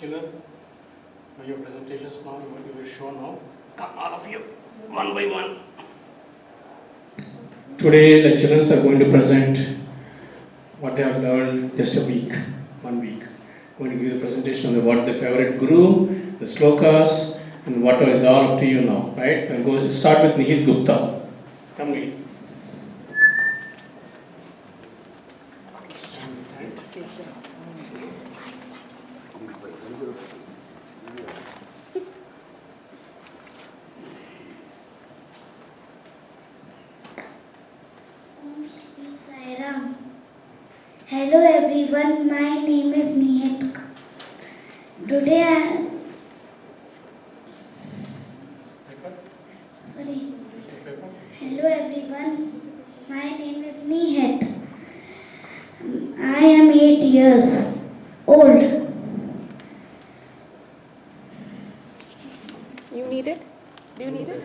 Children, your presentations now, you will show now. Come, all of you, one by one. Today, the children are going to present what they have learned just a week, 1 week. Going to give the presentation of what the favorite guru, the slokas, and what is all up to you now, right? And go start with Nihit Gupta. Come, Nihit. Hello everyone, my name is Nihit. Hello everyone, my name is Nihit. I am 8 years old. You need it? Do you need it?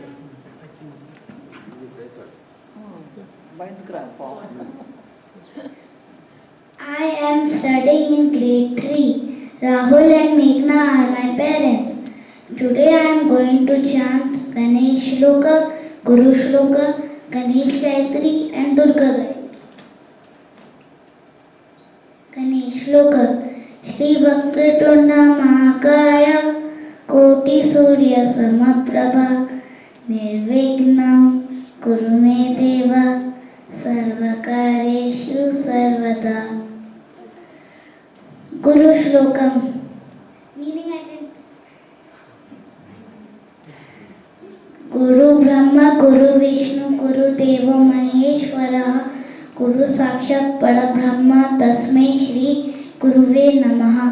I am studying in grade 3. Rahul and Meghna are my parents. Today I am going to chant Ganesh Shloka, Guru Shloka, Ganesh Gayatri and Durga Gayatri. Ganesh Shloka. Shri Vakratunda Mahakaya Koti Surya Samaprabha Nirvignam Kuru Me Deva Sarvakareshu Sarvada. Guru Shlokam. Meaning I didn't. Guru Brahma, Guru Vishnu, Guru Deva Maheshwara, Guru Sakshat Parabrahma, Tasmai Shri Guruve Namaha.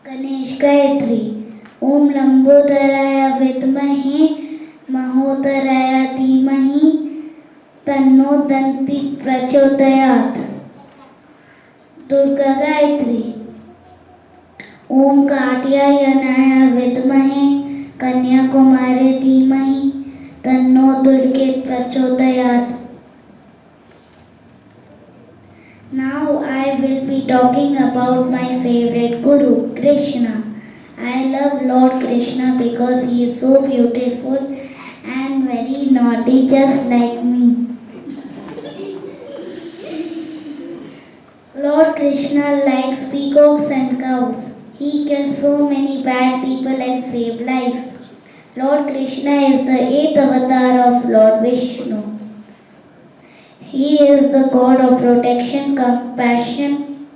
Ganesh Gayatri. Om Lambodharaya Vidmahe Mahodharaya Dhimahi Tanno Danti Prachodayat. Durga Gayatri. Om Katyayanaaya Vidmahe Kanyakumari Dhimahi Tanno Durge Prachodayat. Now I will be talking about my favorite guru, Krishna. I love Lord Krishna because he is so beautiful and very naughty just like me. Lord Krishna likes peacocks and cows. He kills so many bad people and saves lives. Lord Krishna is the 8th avatar of Lord Vishnu. He is the god of protection, compassion,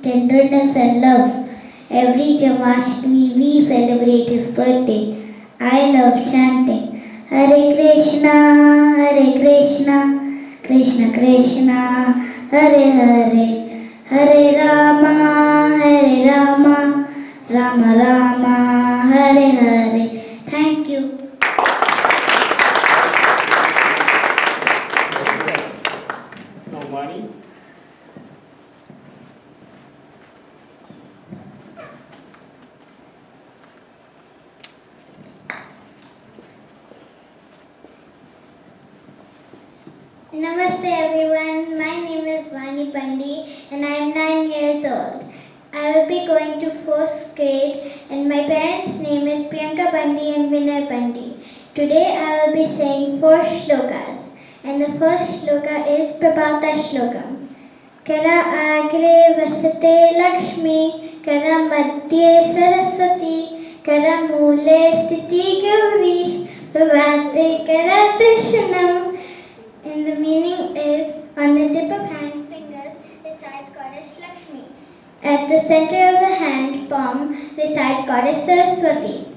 tenderness and love. Every Janmashtami we celebrate his birthday. I love chanting Hare Krishna, Krishna Krishna, Hare Hare, Hare Rama, Rama Rama, Hare Hare. Thank you. Now, Vani. Namaste everyone, my name is Vani Pandi and I am 9 years old. I will be going to 4th grade and my parents' name is Priyanka Pandi and Vinay Pandi. Today I will be saying 4 shlokas and the first shloka is Prabhata Shlokam. Kara agre vasate Lakshmi, kara madhye Saraswati, kara mule sthiti gauri, bhavate kara darshanam. And the meaning is, on the tip of hand fingers resides Goddess Lakshmi. At the center of the hand palm resides Goddess Saraswati.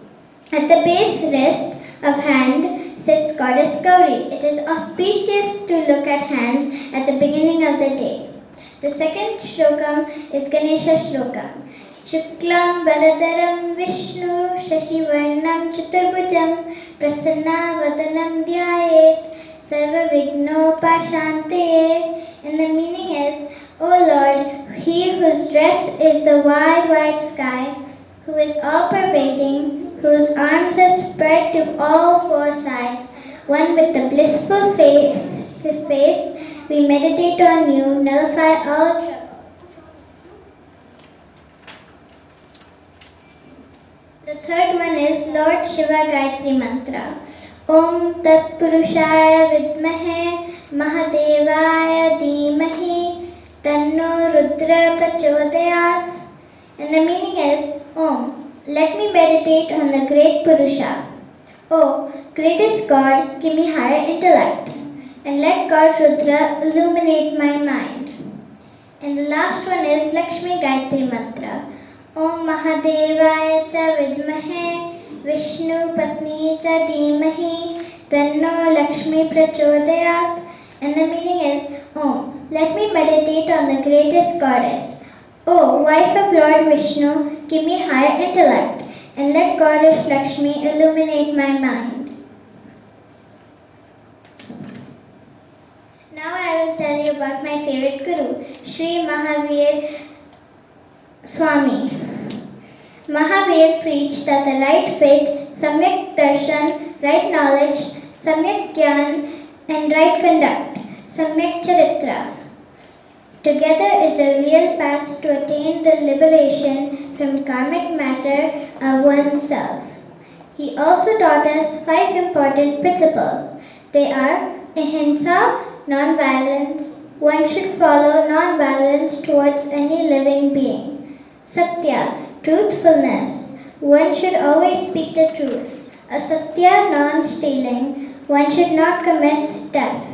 At the base wrist of hand sits Goddess Gauri. It is auspicious to look at hands at the beginning of the day. The second shlokam is Ganesha Shlokam. Shuklam Bharadaram Vishnu Shashivarnam Chaturbhujam Prasanna Vadanam Dhyayet Sarva Vigno Pashante. And the meaning is, O Lord, he whose dress is the wide, wide sky, who is all-pervading, whose arms are spread to all 4 sides, one with the blissful face, we meditate on you, nullify all troubles. The third one is Lord Shiva Gayatri Mantra. Om Tat Purushaya Vidmahe Mahadevaya Dhimahi Tanno Rudra Prachodayat. And the meaning is, Om, let me meditate on the great Purusha. Oh, greatest God, give me higher intellect. And let God Rudra illuminate my mind. And the last one is Lakshmi Gayatri Mantra. Om Mahadevaya cha vidmahe Vishnu Patni cha dhimahi Tanno Lakshmi prachodayat. And the meaning is, Om, let me meditate on the greatest goddess. Oh, wife of Lord Vishnu, give me higher intellect, and let Goddess Lakshmi illuminate my mind. Now I will tell you about my favorite guru, Sri Mahavir Swami. Mahavir preached that the right faith, Samyak Darshan, right knowledge, Samyak Gyan, and right conduct, Samyak Charitra, together is the real path to attain the liberation from karmic matter of oneself. He also taught us 5 important principles. They are ahimsa, non-violence. One should follow non-violence towards any living being. Satya, truthfulness. One should always speak the truth. Asatya, non-stealing. One should not commit theft.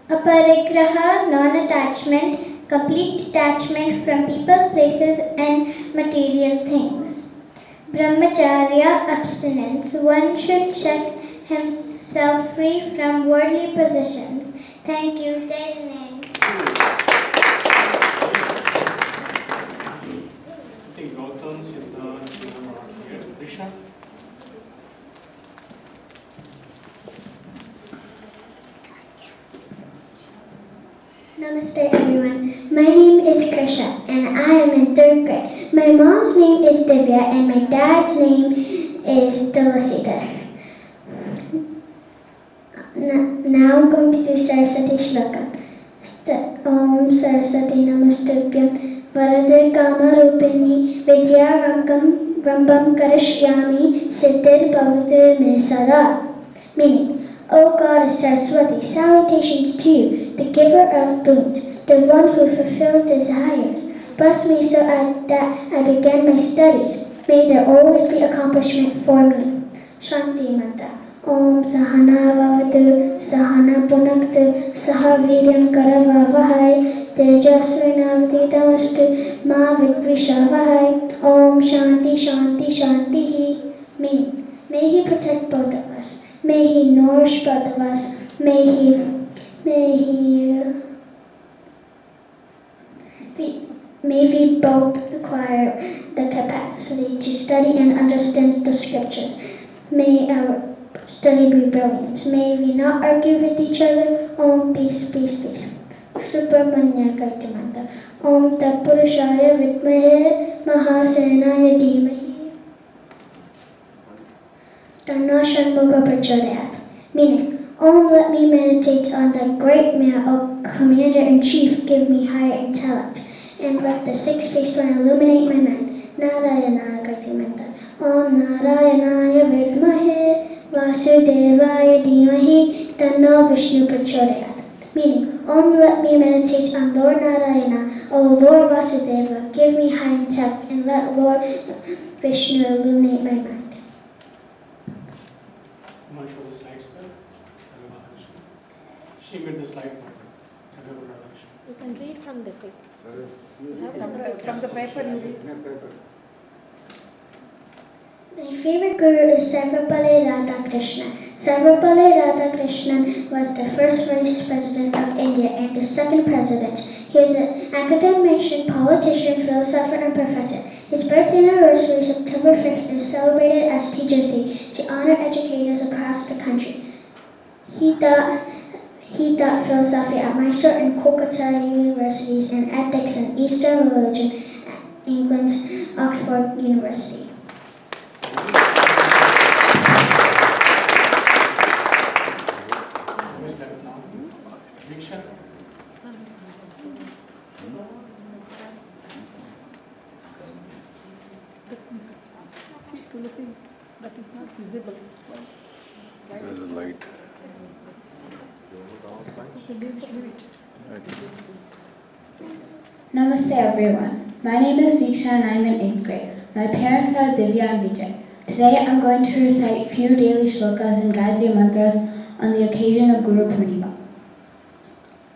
Aparigraha, non-attachment, complete detachment from people, places and material things. Brahmacharya, abstinence. One should set himself free from worldly possessions. Thank you. Jai Hind. I think Gautam, Siddha, Sridhar are here. Risha? Namaste everyone. My name is Krisha and I am in 3rd grade. My mom's name is Divya and my dad's name is Tulasita. Now I'm going to do Saraswati Shloka. Om Saraswati Namastubhyam Varade Kama Rupini Vidya Rambam Karishyami Siddhir Bhavate Me Sada. Meaning, O Goddess Saraswati, salutations to you, the giver of boons, the one who fulfills desires. Bless me so that I begin my studies. May there always be accomplishment for me. Shanti Manta. Om Sahana Vavatu, Sahana Punaktu, Sahaviryam Karavavahai, Tejasvinavaditamastu, Ma Vidvishavahai. Om Shanti Shanti Shanti. Meaning, may he protect both of us. May he nourish both of us. May we both acquire the capacity to study and understand the scriptures. May our study be brilliant. May we not argue with each other. Om peace, peace, peace. Subramanya Gaitamanta. Om Tapurushaya Vidmahe Mahasenaya Dhimahi. Tanno Shanmuga Prachodayat. Meaning, Om, let me meditate on the great man, O Commander-in-Chief, give me higher intellect, and let the 6-faced one illuminate my mind. Narayana Gaitamanta. Om Narayanaya Vidmahe Vasudevaya Dhimahi Tanno Vishnu Prachodayat. Meaning, Om, let me meditate on Lord Narayana, O Lord Vasudeva, give me high intellect, and let Lord Vishnu illuminate my mind. You want to show the slides there? She made the slide for you. You can read from the paper. You have from the paper you read. My favorite guru is Sarvapalli Radhakrishnan. Sarvapalli Radhakrishnan was the first vice president of India and the second president. He is an academician, politician, philosopher, and professor. His birth anniversary, September 5th, is celebrated as Teachers' Day to honor educators across the country. He taught philosophy at Mysore and Kolkata universities and ethics and Eastern religion at England's Oxford University. Who's left now? Diksha? Tulsi, that is not visible. There's a light. Namaste everyone. My name is Viksha and I'm in 8th grade. My parents are Divya and Vijay. Today I'm going to recite few daily shlokas and Gayatri mantras on the occasion of Guru Poornima.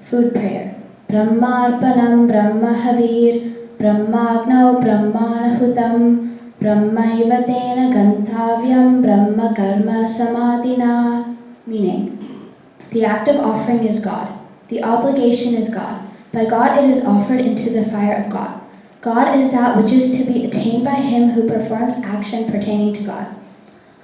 Food prayer. Brahmarpanam Brahmahavir Brahmagnau Brahmanahutam Brahmaiva tena gantavyam Brahma karma samadhina. Meaning, the act of offering is God. The obligation is God. By God it is offered into the fire of God. God is that which is to be attained by him who performs action pertaining to God.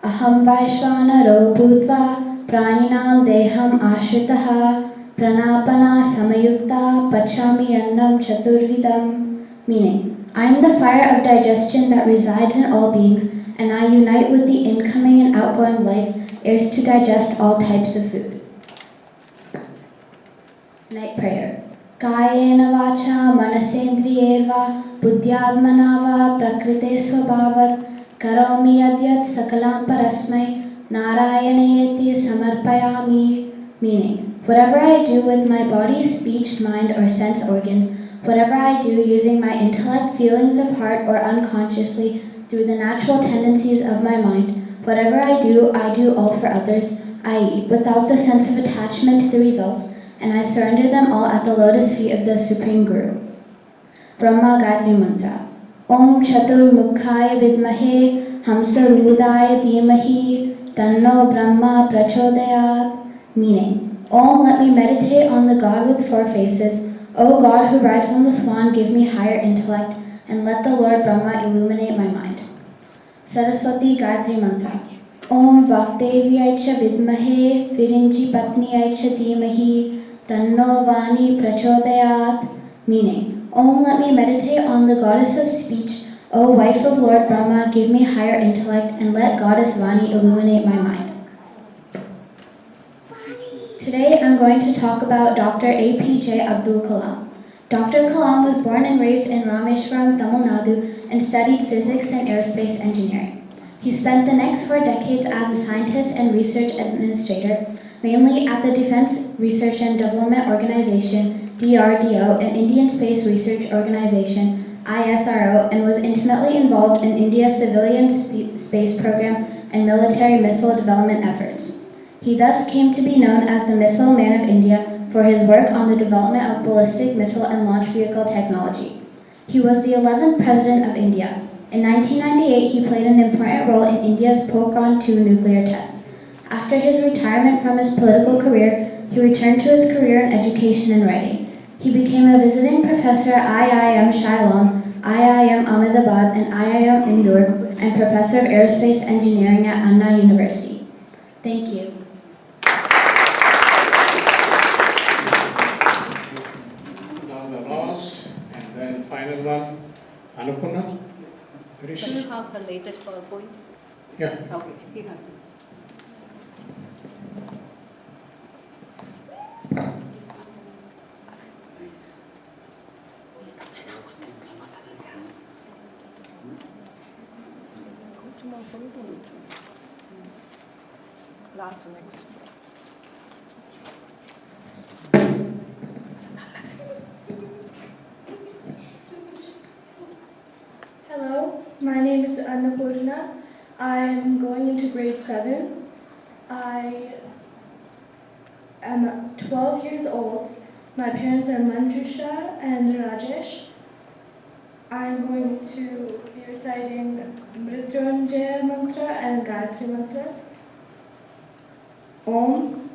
Aham Vaishvanaro Bhutva Praninam Deham Ashritaha Pranapana Samayukta Pachami Annam Chaturvidam. Meaning, I am the fire of digestion that resides in all beings, and I unite with the incoming and outgoing life heirs to digest all types of food. Night prayer. Kayena vacha manasendriyerva buddhyatmana va prakrite swabhavat karomi yadyat sakalam parasmai narayanayeti samarpayami. Meaning, whatever I do with my body, speech, mind, or sense organs, whatever I do using my intellect, feelings of heart, or unconsciously through the natural tendencies of my mind, whatever I do all for others, i.e., without the sense of attachment to the results, and I surrender them all at the lotus feet of the Supreme Guru. Brahma Gayatri Mantra. Om Chatur Mukhaya Vidmahe Hamsa Rudaya Dhimahi Tanno Brahma Prachodayat. Meaning, Om, let me meditate on the God with four faces. O God who rides on the swan, give me higher intellect, and let the Lord Brahma illuminate my mind. Saraswati Gayatri Mantra. Om Vakdevyaicha Vidmahe Virinji Patniyaicha Dhimahi Tanno Vani Prachodayat. Meaning, Om, let me meditate on the goddess of speech. O wife of Lord Brahma, give me higher intellect, and let goddess Vani illuminate my mind. Today I'm going to talk about Dr. APJ Abdul Kalam. Dr. Kalam was born and raised in Rameshwaram, Tamil Nadu, and studied physics and aerospace engineering. He spent the next 4 decades as a scientist and research administrator, mainly at the Defense Research and Development Organization, DRDO, and Indian Space Research Organization, ISRO, and was intimately involved in India's civilian space program and military missile development efforts. He thus came to be known as the Missile Man of India for his work on the development of ballistic missile and launch vehicle technology. He was the 11th President of India. In 1998, he played an important role in India's Pokhran II nuclear test. After his retirement from his political career, he returned to his career in education and writing. He became a visiting professor at IIM Shillong, IIM Ahmedabad, and IIM Indore, and professor of aerospace engineering at Anna University. Thank you. Now the last and then final one, Annapurna. Very Can you sure? have the latest PowerPoint? Yeah. Okay, he has. Last next. Hello, my name is Annapurna. I am going into grade 7. I am 12 years old. My parents are Manjusha and Rajesh. I'm going to be reciting Mrityunjaya mantra and Gayatri mantras. Om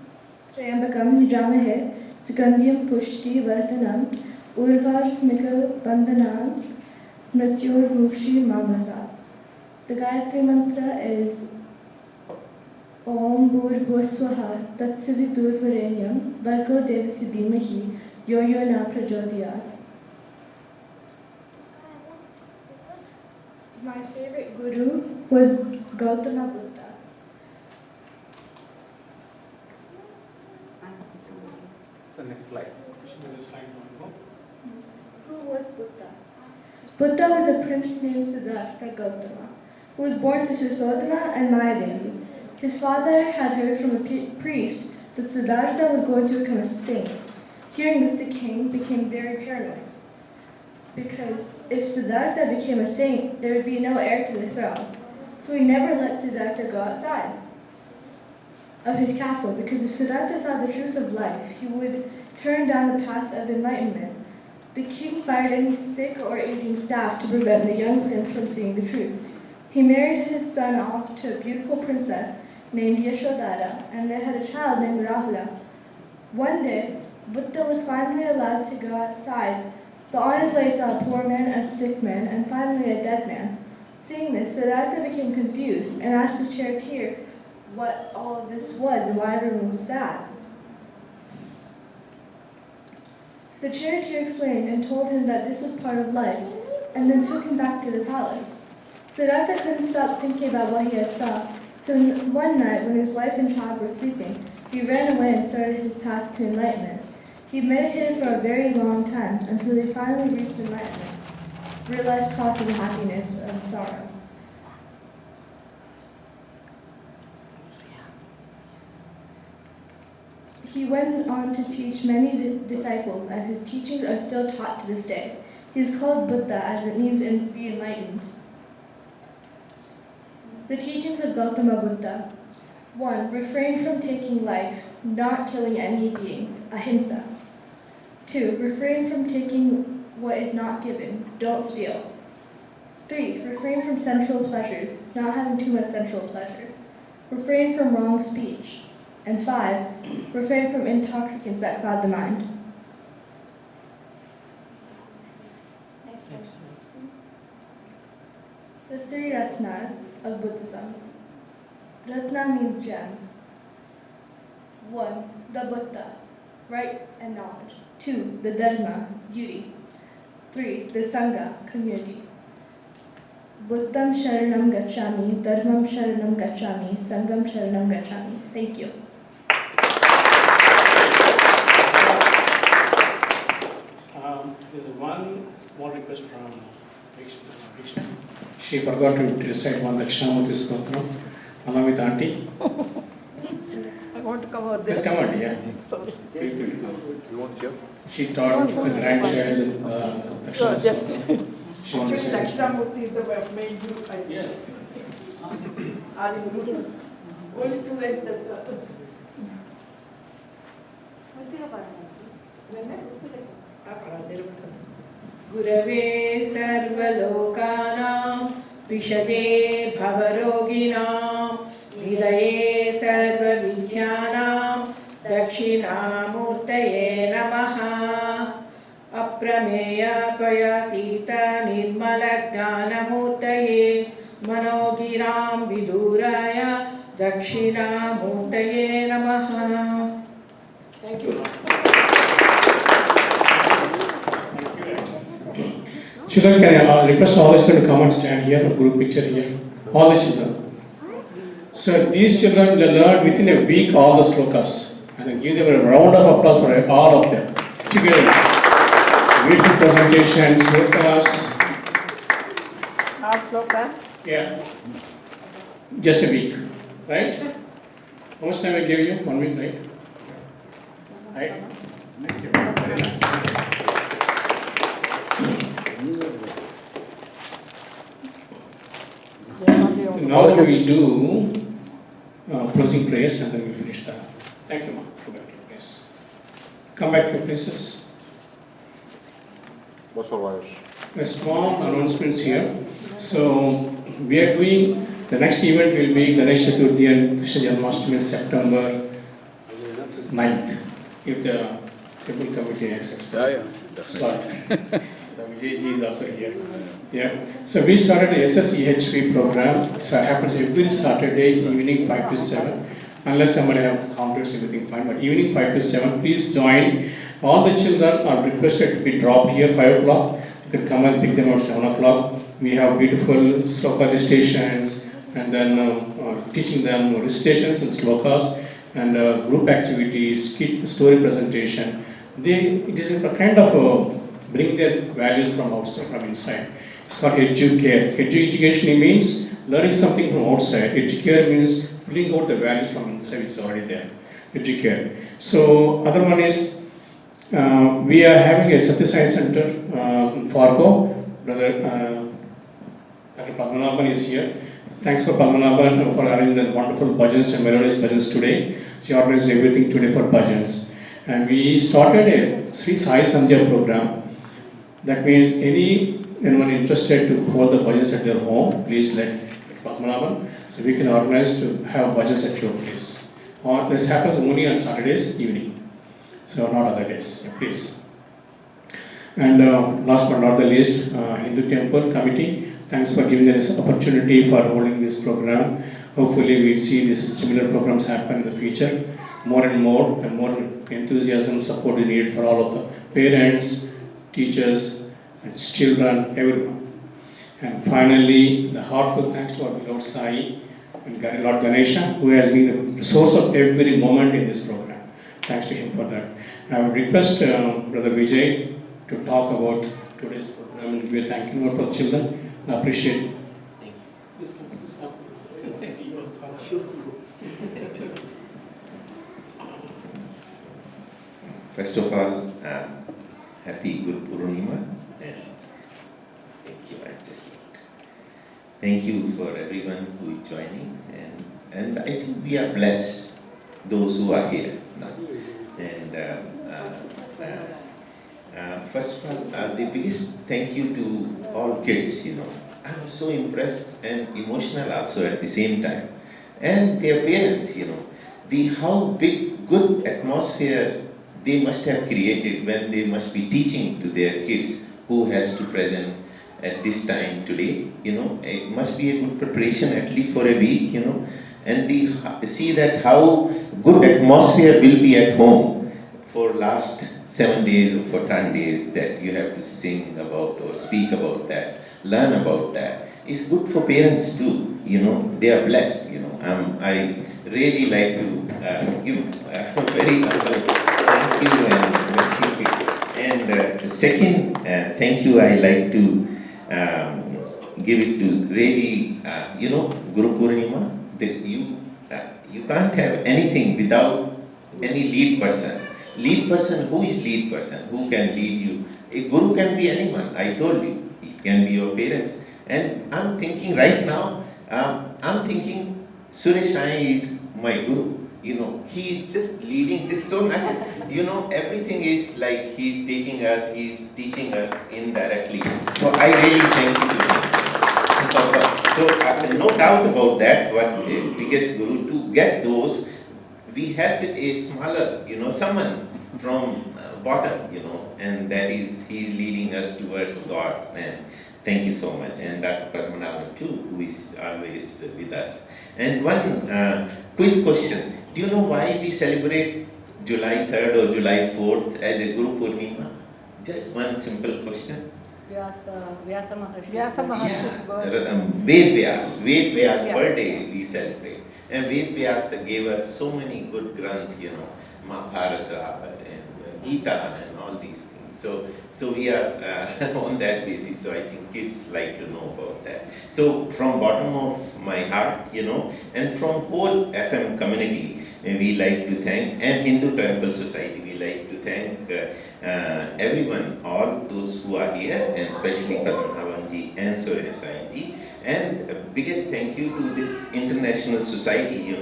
Trayambakam Yajamahe Sugandhyam Pushti Vardhanam Urvashmika Bandhanam Mrityor Mukshi Mamata. The Gayatri mantra is Om Bhurbhuswaha Tatsavidurvarenyam Bhargo Devasya Dhimahi Yo Yo Na Prachodayat. My favorite guru was Gautama Buddha. So next slide. Who was Buddha? Buddha was a prince named Siddhartha Gautama, who who was born to Sursodhana and Mayadevi. His father had heard from a priest that Siddhartha was going to become a saint. Hearing this, the king became very paranoid, because if Siddhartha became a saint, there would be no heir to the throne. So he never let Siddhartha go outside of his castle, because if Siddhartha saw the truth of life, he would turn down the path of enlightenment. The king fired any sick or aging staff to prevent the young prince from seeing the truth. He married his son off to a beautiful princess named Yashodhara, and they had a child named Rahula. One day, Buddha was finally allowed to go outside, but on his way saw a poor man, a sick man, and finally a dead man. Seeing this, Siddhartha became confused and asked his charioteer what all of this was and why everyone was sad. The charioteer explained and told him that this was part of life, and then took him back to the palace. Siddhartha couldn't stop thinking about what he had saw, so one night when his wife and child were sleeping, he ran away and started his path to enlightenment. He meditated for a very long time until he finally reached enlightenment, realized cause of happiness and sorrow. He went on to teach many disciples, and his teachings are still taught to this day. He is called Buddha, as it means in the enlightened. The teachings of Gautama Buddha. 1. Refrain from taking life, not killing any beings, ahimsa. 2. Refrain from taking what is not given, don't steal. 3. Refrain from sensual pleasures, not having too much sensual pleasure. Refrain from wrong speech. And 5. Refrain from intoxicants that cloud the mind. The three Ratnas of Buddhism. Ratna means gem. 1. The Buddha, right and knowledge. 2. The Dharma, duty. 3. The Sangha, community. Buddham Sharanam Gacchami, Dharmam Sharanam Gacchami, Sangham Sharanam Gacchami. Thank you. There's one small request from Diksha. She forgot to recite one Dakshinamurti Stotram along with auntie. I want to come out there. Just come out, yeah. Sorry. You want to She taught the grandchild So Dakshina just, Stotram. She wants to actually share. Dakshinamurti is the main group. I Yes. are in group. Only 2 lines, that's all. गुरवे सर्वलोकानां विशदे भवरोगिणां निधये सर्वविद्यानां दक्षिणामूर्तये नमः अप्रमेय त्वयातीत निर्मलज्ञानमूर्तये मनोगिरां विदूराय दक्षिणामूर्तये नमः. Thank you. Children, can I request all the children to come and stand here, a group picture here. All the children. So these children will learn within a week all the slokas. And I give them a round of applause for all of them. Together. Beautiful presentation, slokas. Our slokas. Yeah. Just a week, right? How much time I gave you? 1 week, right? Right? Thank you. Very nice. Now we do closing prayers and then we finish that. Thank you, Ma. Go back to your place. Come back to your places. What's for wires? A small announcements here. So we are doing, the next event will be Ganesh Chaturthi and Krishna Janmashtami September 9th. If the temple committee accepts that slot. The Vijayji is also here. Yeah. So we started a SSEHV program. So it happens every Saturday evening 5 to 7. Unless somebody have conflicts, everything fine. But evening 5 to 7, please join. All the children are requested to be dropped here 5 o'clock. You can come and pick them at 7 o'clock. We have beautiful sloka recitations and then teaching them recitations and slokas and group activities, kid story presentation. It is a kind of bring their values from outside, from inside. It's called educare. Education means learning something from outside. Educare means pulling out the values from inside, which is already there. Educare. So other one is we are having a Satya Sai Center in Fargo. Brother Dr. Padmanabhan is here. Thanks for Padmanabhan for arranging the wonderful bhajans and melodious bhajans today. She organized everything today for bhajans. And we started a Sri Sai Sandhya program. That means anyone interested to hold the bhajans at their home, please let Padmanabhan. So we can organize to have bhajans at your place. Or this happens only on Saturdays evening. So not other days. Yeah, please. And last but not the least, Hindu Temple Committee. Thanks for giving us opportunity for holding this program. Hopefully we'll see these similar programs happen in the future. More and more enthusiasm and support is needed for all of the parents, teachers, and children, everyone. And finally, the heartfelt thanks to our Lord Sai and Lord Ganesha, who has been the source of every moment in this program. Thanks to him for that. I would request Brother Vijay to talk about today's program and give a thank you note for the children. I appreciate it. First of all, happy Guru Poornima, and thank you. Thank you for everyone who is joining, and I think we are blessed, those who are here now. And first of all, the biggest thank you to all kids. I was so impressed and emotional also at the same time, and their parents. How big good atmosphere they must have created when they must be teaching to their kids who has to present at this time today. It must be a good preparation at least for a week. And see that how good atmosphere will be at home for last 7 days or for 10 days that you have to sing about or speak about that, learn about that. It's good for parents too. They are blessed. I really like to give a very humble thank you and second thank you I like to give it to really Guru Poornima. You can't have anything without any lead person. Lead person, who is lead person? Who can lead you? A guru can be anyone, I told you. It can be your parents. And I'm thinking right now, I'm thinking Suresh Sai is my guru. He is just leading this so much. Everything is like he's taking us, he's teaching us indirectly. So I really thank you to him. So no doubt about that, what biggest guru, to get those, we have a smaller, someone from bottom, and that is, he's leading us towards God. And thank you so much. And Dr. Padmanabhan too, who is always with us. And one quiz question. Do you know why we celebrate July 3rd or July 4th as a Guru Poornima? Just one simple question. Vyasa Maharshi's birthday. Ved Vyas Vyas. birthday we celebrate. And Ved Vyas gave us so many good granths, Mahabharata and Gita and all these things. So we are on that basis. So I think kids like to know about that. So from bottom of my heart, and from whole FM community, we like to thank, and Hindu Temple Society, we like to thank everyone, all those who are here, and especially Padmanabhanji and Surya Sai-ji. And biggest thank you to this international society,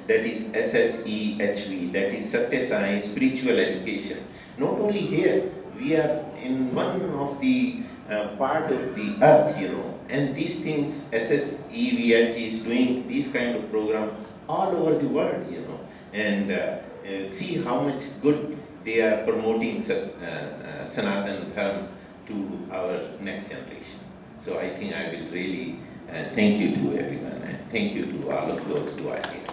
that is SSEHV, that is Satya Sai Spiritual Education. Not only here, we are in one of the part of the earth, and these things, SSEVHG is doing these kind of program all over the world, and see how much good they are promoting Sanatan Dharma to our next generation. So I think I will really thank you to everyone, and thank you to all of those who are here.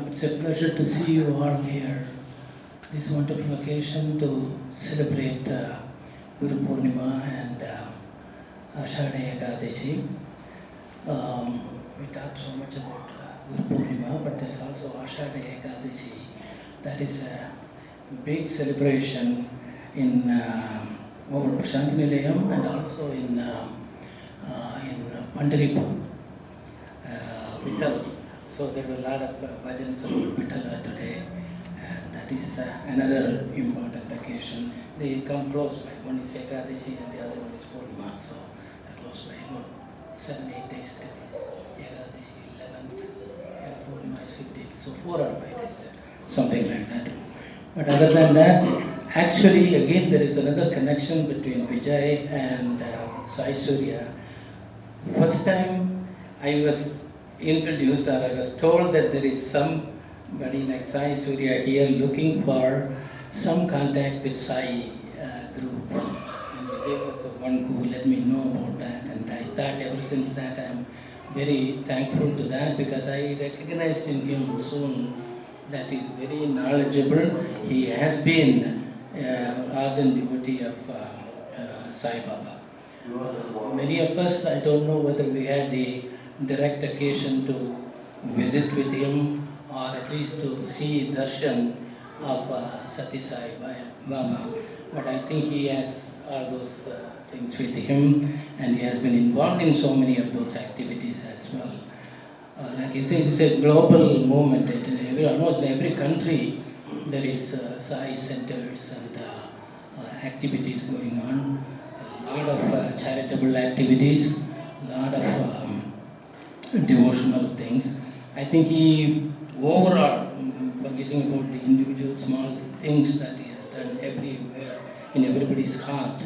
It's a pleasure to see you all here. This wonderful occasion to celebrate Guru Poornima and Ashadhi Ekadashi. We talked so much much about Guru Poornima, but there's also Ashadhi Ekadashi. That is a big celebration in over Prashanti Nilayam and also in Pandharipur, Vittal. So there were a lot of bhajans about Vittala today, and that is another important occasion. They come close by. One is Ekadashi and the other one is Poornima, so they're close by. About 7-8 days difference. Ekadashi 11th and Poornima is 15th, so 4 or 5 days, something like that. But other than that, actually again there is another connection between Vijay and Sai Surya. First time I was introduced or I was told that there is somebody like Sai Surya here looking for some contact with Sai group. And Vijay was the one who let me know about that, and I thought ever since that I am very thankful to that, because I recognized in him soon that he is very knowledgeable. He has been ardent devotee of Sai Baba. Many of us, I don't know whether we had the direct occasion to visit with him or at least to see darshan of Sati Sai Baba, but I think he has all those things with him, and he has been involved in so many of those activities as well. Like you say, it's a global movement. Almost in every country there is Sai centers and activities going on. A lot of charitable activities, a lot of devotional things. I think he overall, forgetting about the individual small things that he has done everywhere in everybody's heart,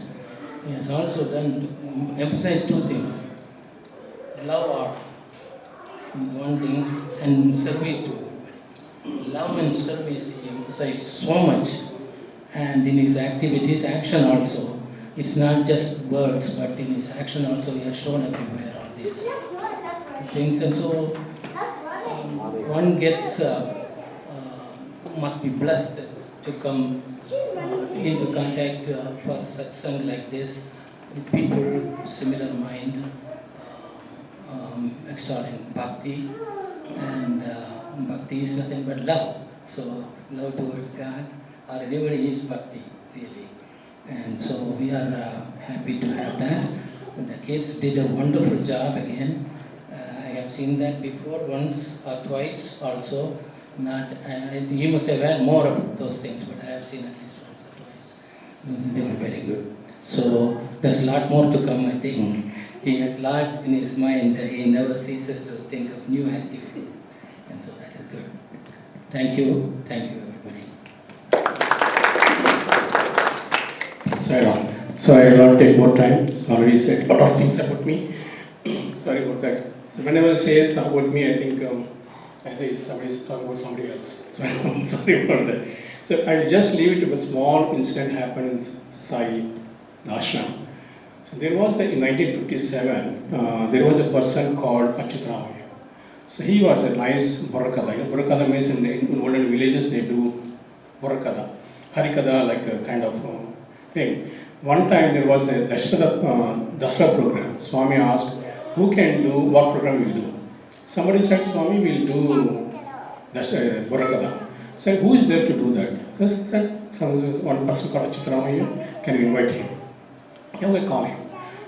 he has also done, emphasized 2 things. Love art is one thing, and service to everybody. Love and service he emphasized so much, and in his activities, action also. It's not just words, but in his action also he has shown everywhere all these things. And so one gets, must be blessed to come into contact for satsang like this with people similar mind, extolling bhakti, and bhakti is nothing but love. So love towards God or anybody is bhakti really. And so we are happy to have that. The kids did a wonderful job again. I have seen that before once or twice also. Not, you must have had more of those things, but I have seen at least once or twice. They were very good. So there's a lot more to come, I think. He has a lot in his mind. He never ceases to think of new activities. And so that is good. Thank you. Thank you, everybody. So I will not take more time. It's already said a lot of things about me. Sorry about that. So whenever I say something about me, I think I say somebody's talking about somebody else. So I'm sorry about that. So I'll just leave it with a small incident happened in Sai Ashram. So there was in 1957, there was a person called Achyutamaya. So he was a nice Burakada. Burakada means in olden villages they do Burakada. Harikada, like a kind of thing. One time there was a Dasra program. Swami asked, who can do what program will do? Somebody said, Swami will do Burakada. Said, who is there to do that? Said, one person called Achyutamaya, can you invite him? Okay, we call him.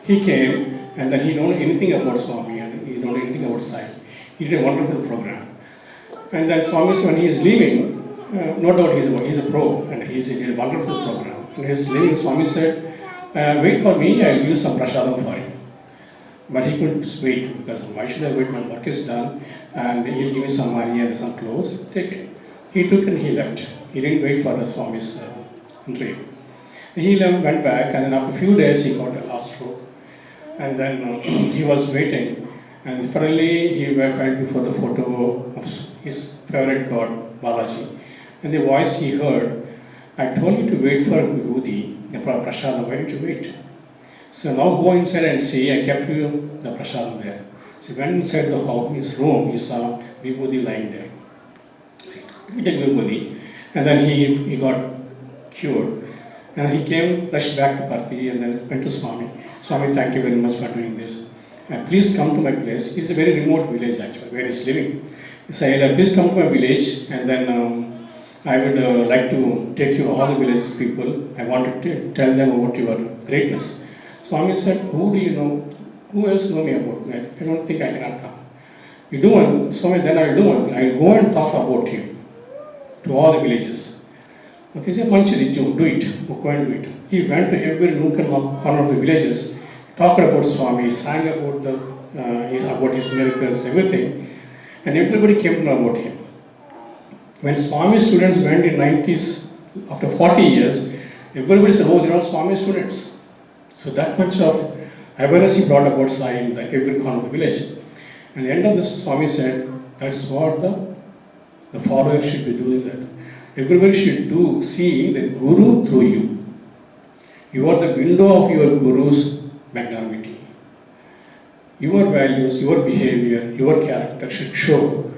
He came, and then he don't know anything about Swami and he don't know anything about Sai. He did a wonderful program. And then Swami, when he is leaving, no doubt he's a pro, and he did a wonderful program. When he was leaving, Swami said, wait for me, I'll give you some prasadam for you. But he couldn't wait, because why should I wait? My work is done, and he'll give me some money and some clothes, take it. He took and he left. He didn't wait for the Swami's interview. He went back, and then after a few days he got a heart stroke. And then he was waiting, and finally he fell before the photo of his favorite god, Balaji. And the voice he heard, I told you to wait for Vibhuti, the prasadam, why did you wait? So now go inside and see, I kept you the prasadam there. So he went inside his room, he saw Vibhuti lying there. He took Vibhuti, and then he got cured. And he came, rushed back to Bharti, and then went to Swami. Swami, thank you very much for doing this. please come to my place. It's a very remote village actually, where he's living. He said, please come to my village, and then I would like to take you all the village people. I want to tell them about your greatness. Swami said, who do you know? Who else know me about me? I don't think I cannot come. You do one, Swami, then I will do one thing. I will go and talk about you to all the villages. Okay, he said, Manchidi, do it. Go and do it. He went to every nook and corner of the villages, talked about Swami, sang about about his miracles, everything, and everybody came to know about him. When Swami students went in 90s, after 40 years, everybody said, oh, they are Swami students. So that much of awareness he brought about Sai in every corner of the village. And at the end of this, Swami said, that's what the followers should be doing that. Everybody should see the Guru through you. You are the window of your Guru's magnanimity. Your values, your behavior, your character should show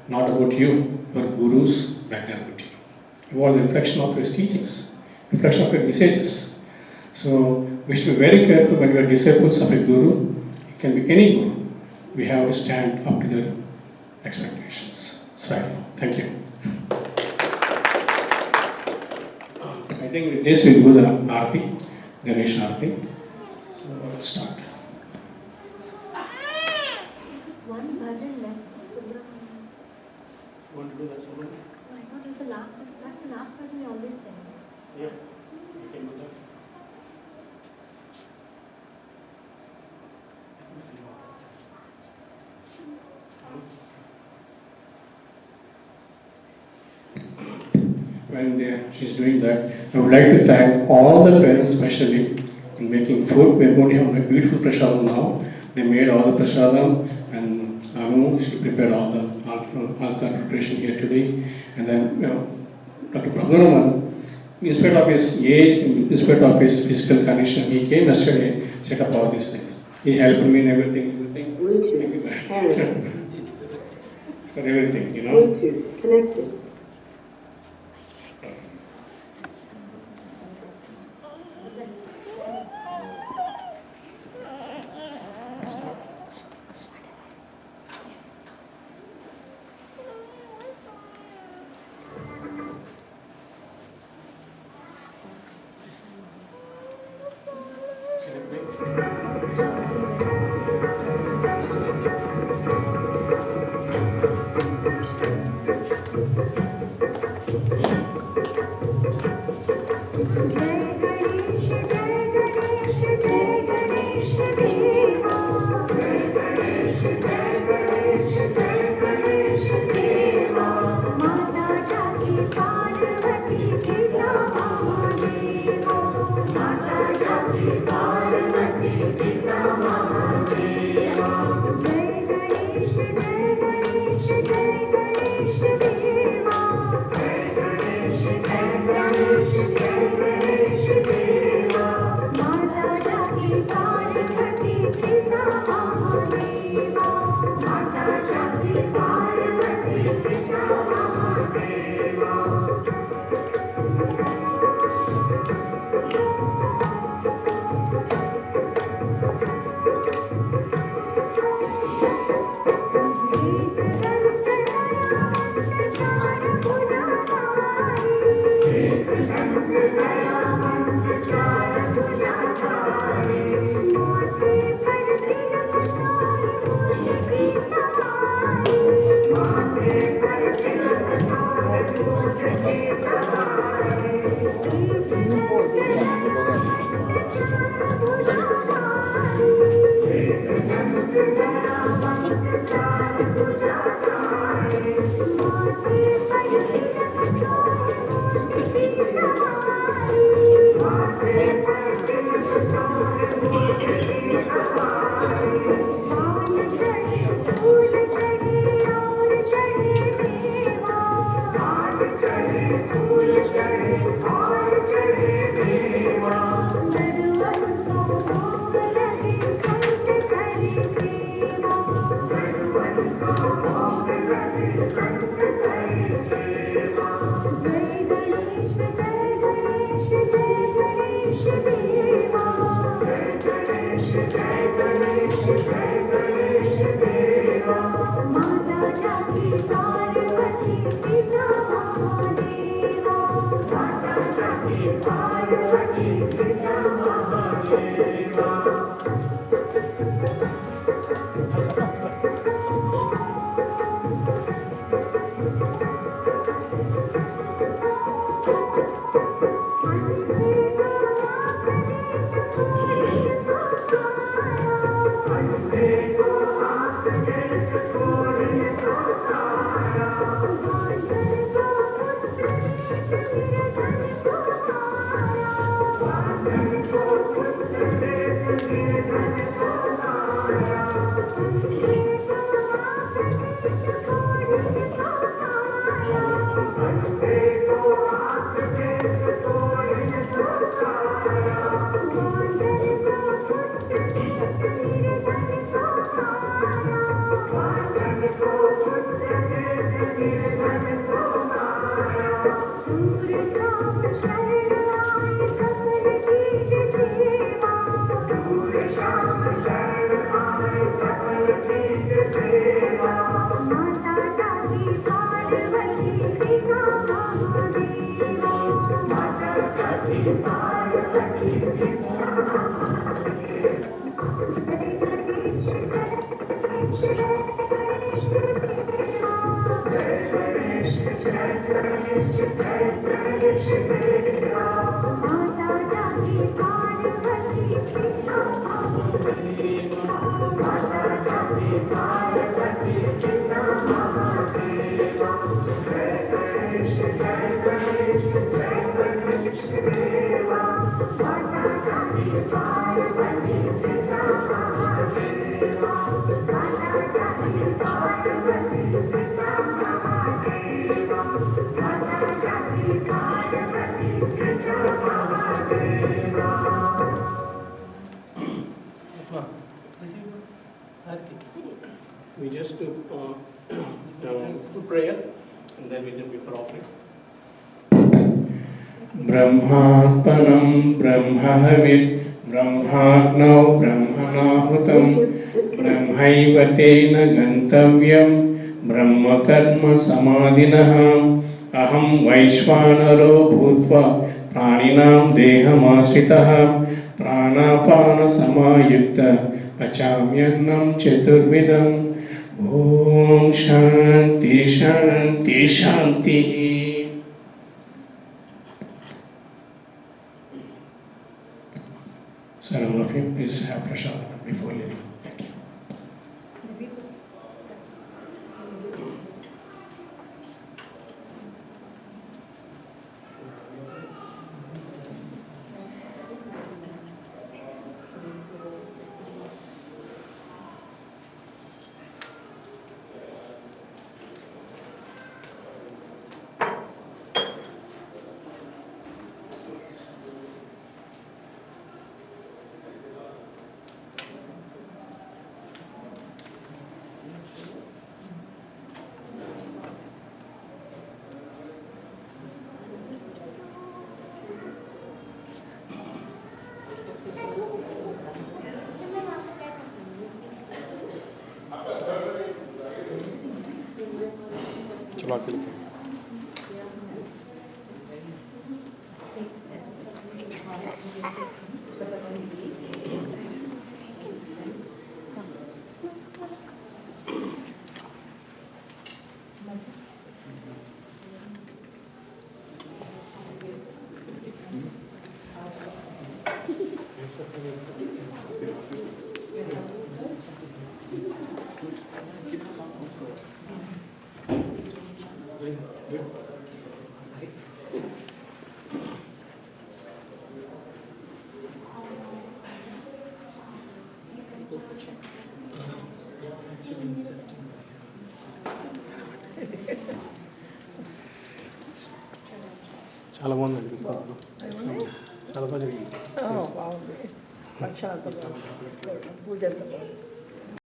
not about you, your Guru's magnanimity. You are the reflection of his teachings, reflection of his messages. So we should be very careful when we are disciples of a Guru. It can be any Guru. We have to stand up to their expectations. So, thank you. I think with this we do the Aarti, Ganesh Aarti. So let's start. There's one bhajan left for Subramaniam. You want to do that, Subramaniam? I thought that's the last bhajan we always sing. Yeah, you can do that. When she's doing that, I would like to thank all the parents, especially in making food. We're going to have a beautiful prasadam now. They made all the prasadam, and Amu, she prepared all the preparation here today. And then, Dr. Poornima, in spite of his age, in spite of his physical condition, he came yesterday, set up all these things. He helped me in everything. Thank you very much. For everything, Connected. Jai Ganesh, Jai Ganesh, Jai We just do prayer and then we do before offering. Brahmarpanam Brahmavit Brahmagnau Brahmanahutam Brahmaivatena Gantavyam Brahmakarma Samadhinaham Aham Vaishvanaro Bhutva Praninam Dehamasritaham Pranapana Samayukta Pachamyannam Chaturvidam Om Shanti Shanti Shanti. So all of you, please have prasad before leaving. Thank you. चलो आके लिखें। చాలా బాగుందండి పుస్తకం. చాలా బాగా జరిగింది. బాగుంది. పక్షాలు పూజ